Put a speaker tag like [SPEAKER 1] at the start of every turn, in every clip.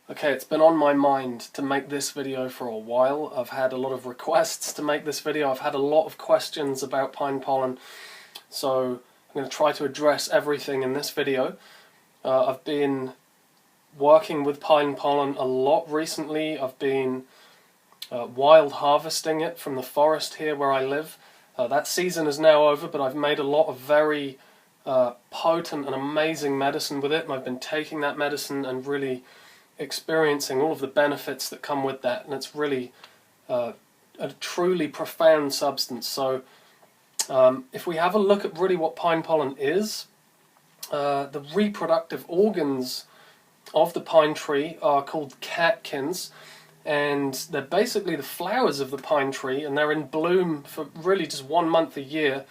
[SPEAKER 1] Okay, it's been on my mind to make this video for a while. I've had a lot of requests to make this video. I've had a lot of questions about pine pollen, so I'm going to try to address everything in this video. I've been working with pine pollen a lot recently. I've been wild harvesting it from the forest here where I live. That season is now over, but I've made a lot of very potent and amazing medicine with it, and I've been taking that medicine and really experiencing all of the benefits that come with that, and it's really a truly profound substance. So if we have a look at really what pine pollen is, the reproductive organs of the pine tree are called catkins, and they're basically the flowers of the pine tree, and they're in bloom for really just 1 month a year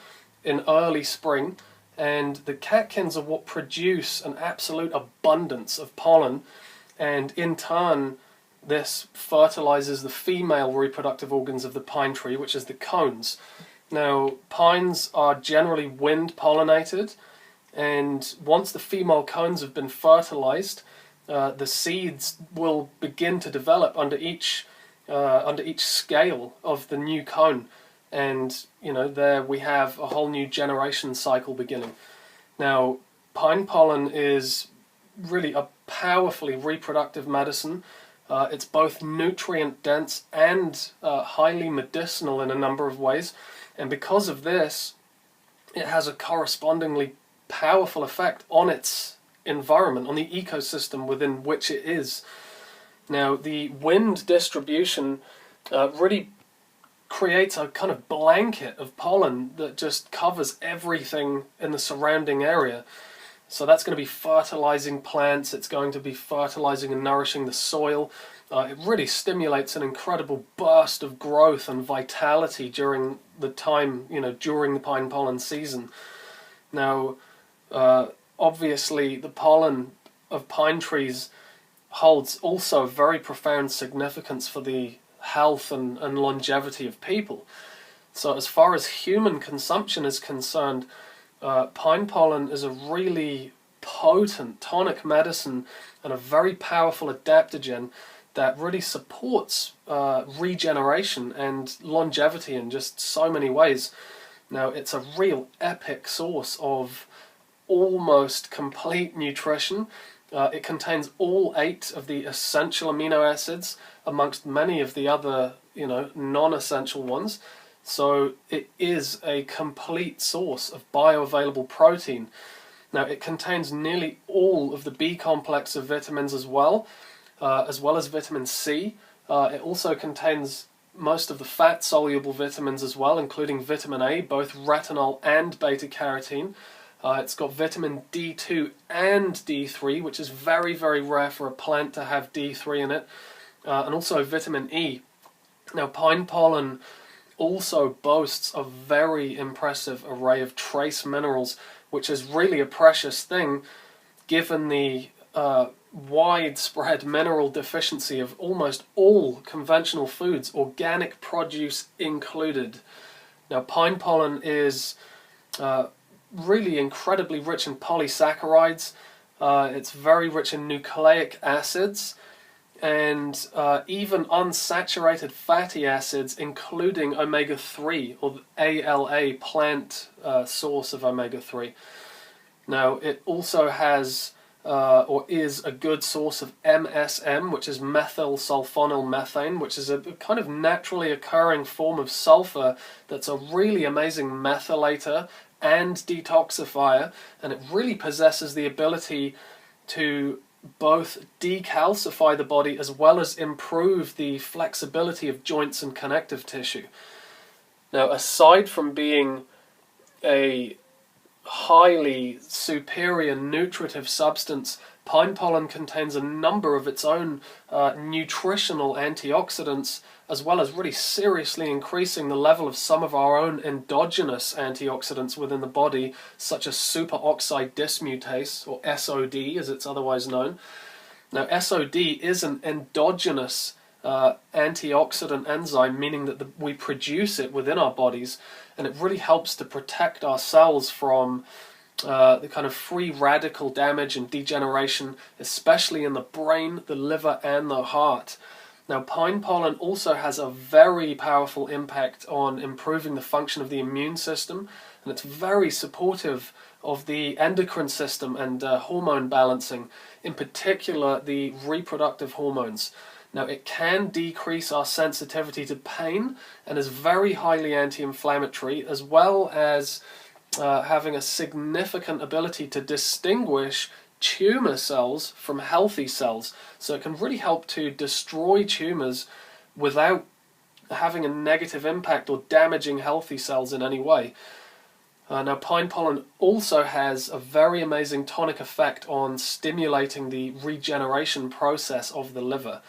[SPEAKER 1] in early spring, and the catkins are what produce an absolute abundance of pollen, and in turn this fertilizes the female reproductive organs of the pine tree, which is the cones. Now, pines are generally wind pollinated, and once the female cones have been fertilized, the seeds will begin to develop under each scale of the new cone, and there we have a whole new generation cycle beginning. Now, pine pollen is really a powerfully reproductive medicine. It's both nutrient dense and highly medicinal in a number of ways, and because of this it has a correspondingly powerful effect on its environment, on the ecosystem within which it is. Now, the wind distribution really creates a kind of blanket of pollen that just covers everything in the surrounding area. So that's going to be fertilizing plants, it's going to be fertilizing and nourishing the soil. It really stimulates an incredible burst of growth and vitality during the time, during the pine pollen season. Now, obviously the pollen of pine trees holds also very profound significance for the health and longevity of people. So as far as human consumption is concerned, pine pollen is a really potent tonic medicine and a very powerful adaptogen that really supports regeneration and longevity in just so many ways. Now, it's a real epic source of almost complete nutrition. It contains all 8 of the essential amino acids amongst many of the other, non-essential ones. So it is a complete source of bioavailable protein. Now, it contains nearly all of the B complex of vitamins as well as vitamin C. It also contains most of the fat-soluble vitamins as well, including vitamin A, both retinol and beta-carotene. It's got vitamin D2 and D3, which is very, very rare for a plant to have D3 in it, and also vitamin E. Now, pine pollen also boasts a very impressive array of trace minerals, which is really a precious thing given the widespread mineral deficiency of almost all conventional foods, organic produce included. Now, pine pollen is really incredibly rich in polysaccharides. It's very rich in nucleic acids, and even unsaturated fatty acids, including omega-3, or ALA, plant source of omega-3. Now, it also has, or is a good source of MSM, which is methyl sulfonyl methane, which is a kind of naturally occurring form of sulfur that's a really amazing methylator and detoxifier, and it really possesses the ability to both decalcify the body as well as improve the flexibility of joints and connective tissue. Now, aside from being a highly superior nutritive substance, pine pollen contains a number of its own nutritional antioxidants, as well as really seriously increasing the level of some of our own endogenous antioxidants within the body, such as superoxide dismutase, or SOD as it's otherwise known. Now, SOD is an endogenous antioxidant enzyme, meaning that we produce it within our bodies, and it really helps to protect our cells from the kind of free radical damage and degeneration, especially in the brain, the liver, and the heart. Now, pine pollen also has a very powerful impact on improving the function of the immune system, and it's very supportive of the endocrine system and hormone balancing, in particular the reproductive hormones. Now, it can decrease our sensitivity to pain and is very highly anti-inflammatory, as well as having a significant ability to distinguish tumor cells from healthy cells. So it can really help to destroy tumors without having a negative impact or damaging healthy cells in any way. Now, pine pollen also has a very amazing tonic effect on stimulating the regeneration process of the liver.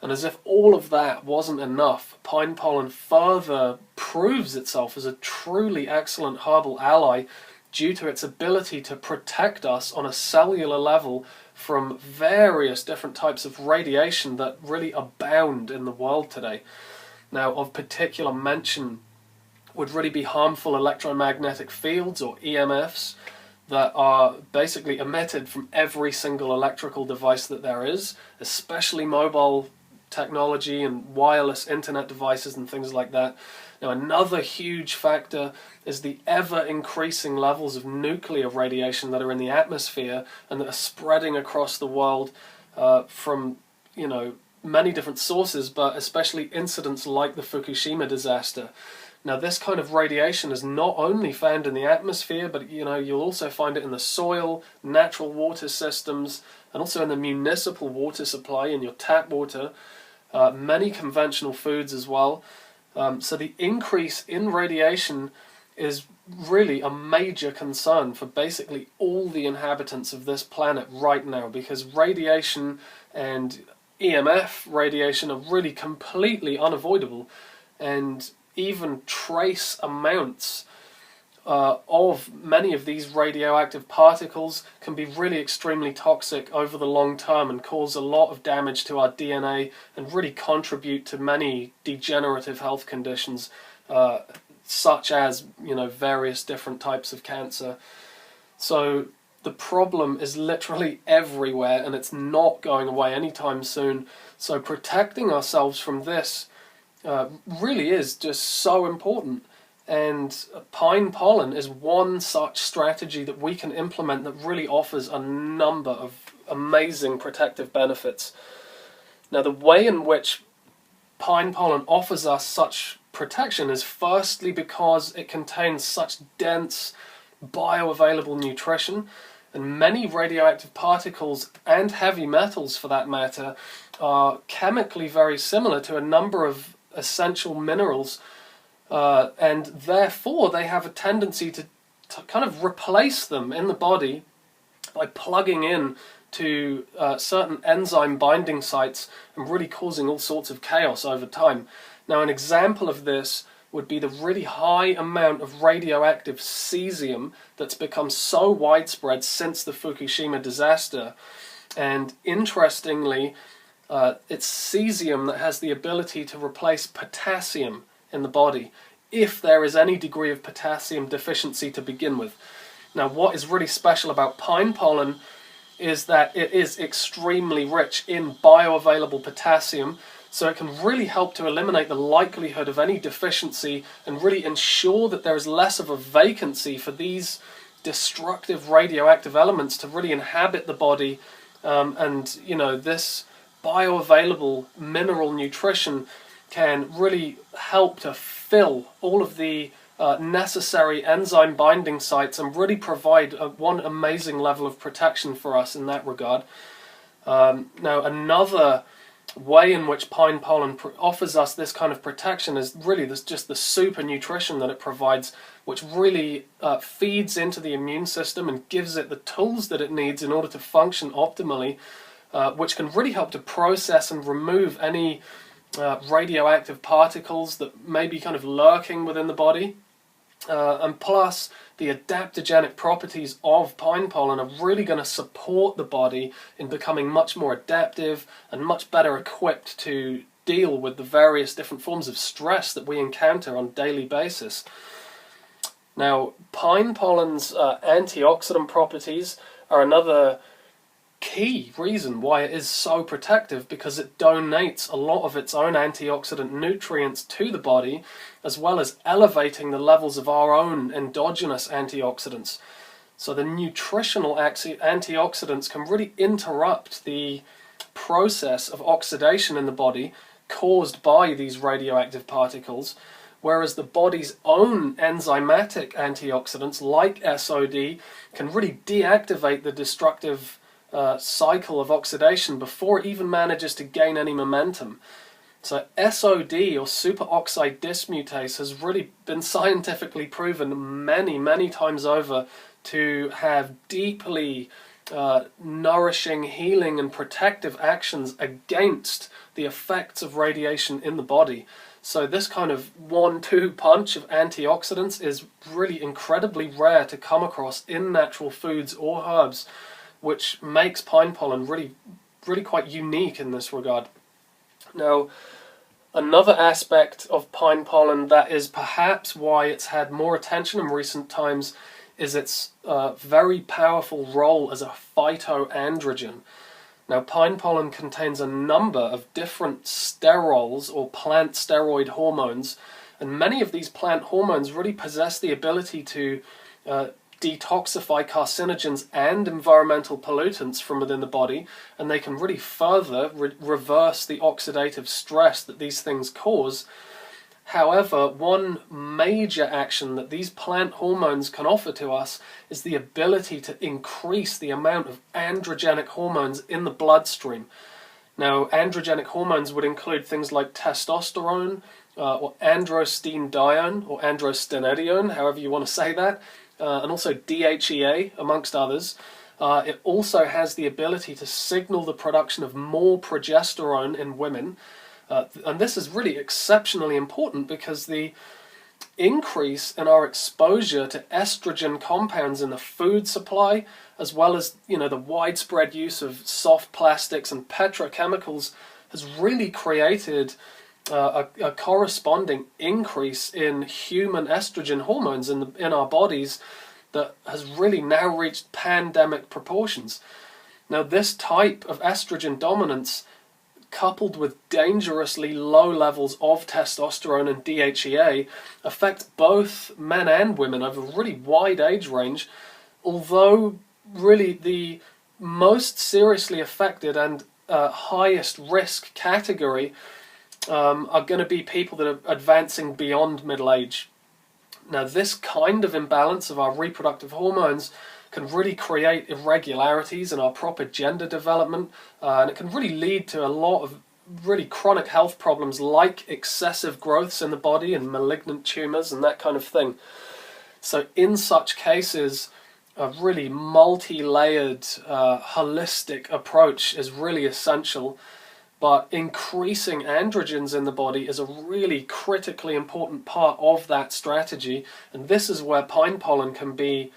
[SPEAKER 1] And as if all of that wasn't enough, pine pollen further proves itself as a truly excellent herbal ally due to its ability to protect us on a cellular level from various different types of radiation that really abound in the world today. Now, of particular mention would really be harmful electromagnetic fields, or EMFs, that are basically emitted from every single electrical device that there is, especially mobile technology and wireless internet devices and things like that. Now, another huge factor is the ever-increasing levels of nuclear radiation that are in the atmosphere and that are spreading across the world from, many different sources, but especially incidents like the Fukushima disaster. Now, this kind of radiation is not only found in the atmosphere, but you'll also find it in the soil, natural water systems, and also in the municipal water supply, in your tap water, many conventional foods as well. So the increase in radiation is really a major concern for basically all the inhabitants of this planet right now, because radiation and EMF radiation are really completely unavoidable, and even trace amounts of many of these radioactive particles can be really extremely toxic over the long term and cause a lot of damage to our DNA and really contribute to many degenerative health conditions, such as various different types of cancer. So the problem is literally everywhere, and it's not going away anytime soon. So protecting ourselves from this really is just so important. And pine pollen is one such strategy that we can implement that really offers a number of amazing protective benefits. Now, the way in which pine pollen offers us such protection is firstly because it contains such dense bioavailable nutrition, and many radioactive particles and heavy metals, for that matter, are chemically very similar to a number of essential minerals, and therefore they have a tendency to kind of replace them in the body by plugging in to certain enzyme binding sites and really causing all sorts of chaos over time. Now, an example of this would be the really high amount of radioactive cesium that's become so widespread since the Fukushima disaster. And interestingly, it's cesium that has the ability to replace potassium in the body if there is any degree of potassium deficiency to begin with. Now, what is really special about pine pollen is that it is extremely rich in bioavailable potassium, so it can really help to eliminate the likelihood of any deficiency and really ensure that there is less of a vacancy for these destructive radioactive elements to really inhabit the body. And this bioavailable mineral nutrition can really help to fill all of the necessary enzyme binding sites and really provide one amazing level of protection for us in that regard. Now, another way in which pine pollen offers us this kind of protection is really just the super nutrition that it provides, which really feeds into the immune system and gives it the tools that it needs in order to function optimally, which can really help to process and remove any radioactive particles that may be kind of lurking within the body. And plus, the adaptogenic properties of pine pollen are really going to support the body in becoming much more adaptive and much better equipped to deal with the various different forms of stress that we encounter on a daily basis. Now, pine pollen's antioxidant properties are another key reason why it is so protective, because it donates a lot of its own antioxidant nutrients to the body, as well as elevating the levels of our own endogenous antioxidants. So the nutritional antioxidants can really interrupt the process of oxidation in the body caused by these radioactive particles, whereas the body's own enzymatic antioxidants, like SOD, can really deactivate the destructive cycle of oxidation before it even manages to gain any momentum. So SOD, or superoxide dismutase, has really been scientifically proven many times over to have deeply nourishing, healing and protective actions against the effects of radiation in the body. So this kind of 1-2 punch of antioxidants is really incredibly rare to come across in natural foods or herbs, which makes pine pollen really quite unique in this regard. Now, another aspect of pine pollen that is perhaps why it's had more attention in recent times is its very powerful role as a phytoandrogen. Now, pine pollen contains a number of different sterols, or plant steroid hormones, and many of these plant hormones really possess the ability to detoxify carcinogens and environmental pollutants from within the body, and they can really further reverse the oxidative stress that these things cause. However, one major action that these plant hormones can offer to us is the ability to increase the amount of androgenic hormones in the bloodstream. Now, androgenic hormones would include things like testosterone, or androstenedione, or androstenedione, however you want to say that, and also DHEA, amongst others. It also has the ability to signal the production of more progesterone in women. And this is really exceptionally important because the increase in our exposure to estrogen compounds in the food supply, as well as the widespread use of soft plastics and petrochemicals, has really created a corresponding increase in human estrogen hormones in our bodies that has really now reached pandemic proportions. Now, this type of estrogen dominance, coupled with dangerously low levels of testosterone and DHEA, affect both men and women over a really wide age range, although really the most seriously affected and highest risk category are going to be people that are advancing beyond middle age. Now, this kind of imbalance of our reproductive hormones can really create irregularities in our proper gender development, and it can really lead to a lot of really chronic health problems like excessive growths in the body and malignant tumors and that kind of thing. So in such cases, a really multi-layered, holistic approach is really essential, but increasing androgens in the body is a really critically important part of that strategy, and this is where pine pollen can be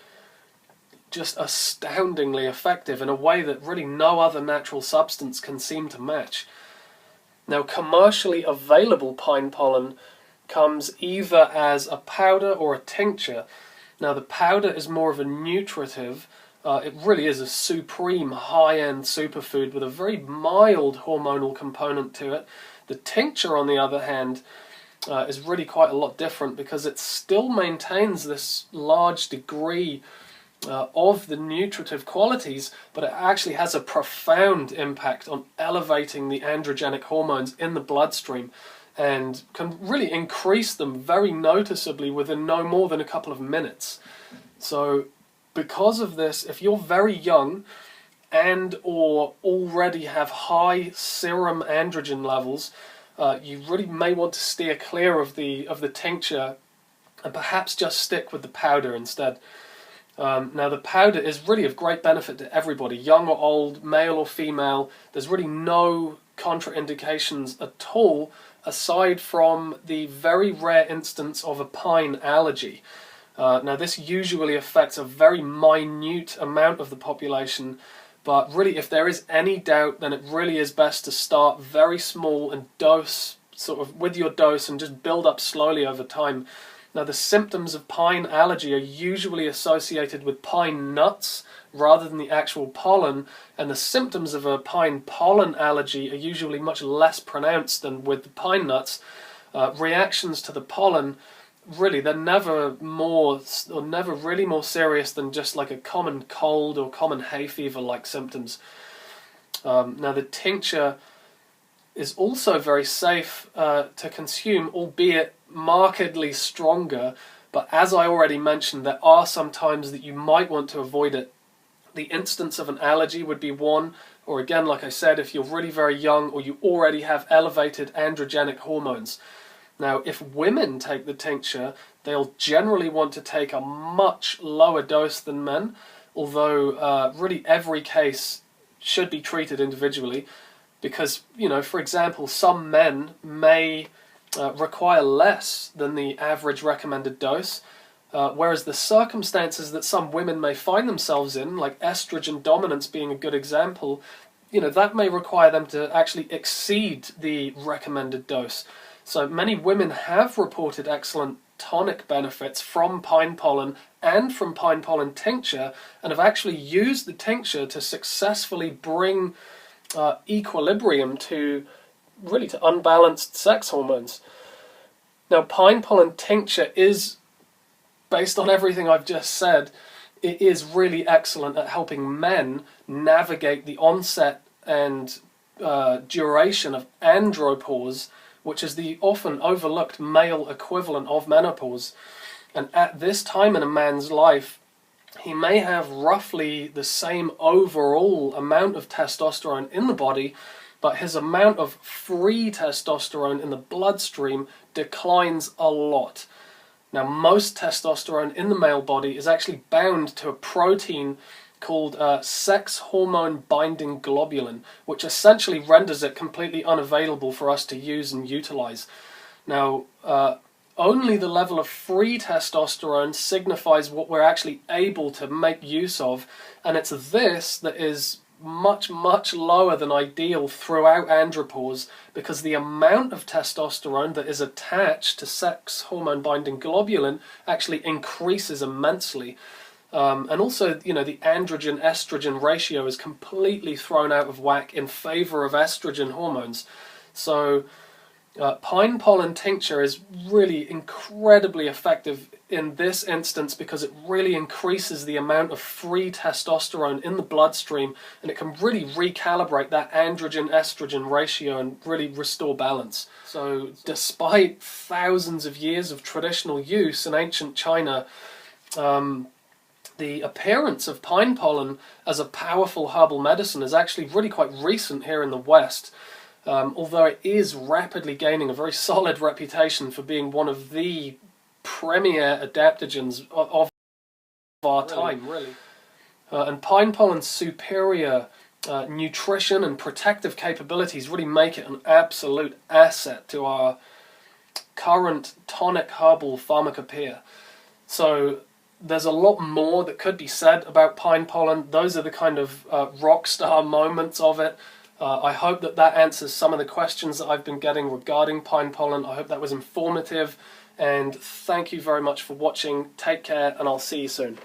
[SPEAKER 1] just astoundingly effective in a way that really no other natural substance can seem to match. Now, commercially available pine pollen comes either as a powder or a tincture. Now, the powder is more of a nutritive. It really is a supreme high-end superfood with a very mild hormonal component to it. The tincture, on the other hand, is really quite a lot different because it still maintains this large degree of the nutritive qualities, but it actually has a profound impact on elevating the androgenic hormones in the bloodstream and can really increase them very noticeably within no more than a couple of minutes. So because of this, if you're very young and or already have high serum androgen levels, you really may want to steer clear of the tincture and perhaps just stick with the powder instead. Now, the powder is really of great benefit to everybody, young or old, male or female. There's really no contraindications at all, aside from the very rare instance of a pine allergy. Now, this usually affects a very minute amount of the population, but really, if there is any doubt, then it really is best to start very small and dose, sort of with your dose, and just build up slowly over time. Now, the symptoms of pine allergy are usually associated with pine nuts rather than the actual pollen, and the symptoms of a pine pollen allergy are usually much less pronounced than with the pine nuts. Reactions to the pollen, really, they're never really more serious than just like a common cold or common hay fever like symptoms. Now, the tincture is also very safe to consume, albeit markedly stronger, but as I already mentioned, there are some times that you might want to avoid it. The instance of an allergy would be one, or again, like I said, if you're really very young or you already have elevated androgenic hormones. Now, if women take the tincture, they'll generally want to take a much lower dose than men, although really every case should be treated individually, because, you know, for example, some men may require less than the average recommended dose, whereas the circumstances that some women may find themselves in, like estrogen dominance being a good example, you know, that may require them to actually exceed the recommended dose. So many women have reported excellent tonic benefits from pine pollen and from pine pollen tincture, and have actually used the tincture to successfully bring equilibrium to unbalanced sex hormones. Now, pine pollen tincture is, based on everything I've just said, it is really excellent at helping men navigate the onset and duration of andropause, which is the often overlooked male equivalent of menopause. And at this time in a man's life, he may have roughly the same overall amount of testosterone in the body, but his amount of free testosterone in the bloodstream declines a lot. Now, most testosterone in the male body is actually bound to a protein called sex hormone binding globulin, which essentially renders it completely unavailable for us to use and utilize. Now, only the level of free testosterone signifies what we're actually able to make use of, and it's this that is much, much lower than ideal throughout andropause, because the amount of testosterone that is attached to sex hormone binding globulin actually increases immensely. And also, you know, the androgen-estrogen ratio is completely thrown out of whack in favor of estrogen hormones. So pine pollen tincture is really incredibly effective in this instance because it really increases the amount of free testosterone in the bloodstream, and it can really recalibrate that androgen-estrogen ratio and really restore balance. So despite thousands of years of traditional use in ancient China, the appearance of pine pollen as a powerful herbal medicine is actually really quite recent here in the West, although it is rapidly gaining a very solid reputation for being one of the premier adaptogens of our time, really. And pine pollen's superior nutrition and protective capabilities really make it an absolute asset to our current tonic herbal pharmacopoeia. So there's a lot more that could be said about pine pollen. Those are the kind of rock star moments of it. I hope that answers some of the questions that I've been getting regarding pine pollen. I hope that was informative, and thank you very much for watching. Take care, and I'll see you soon.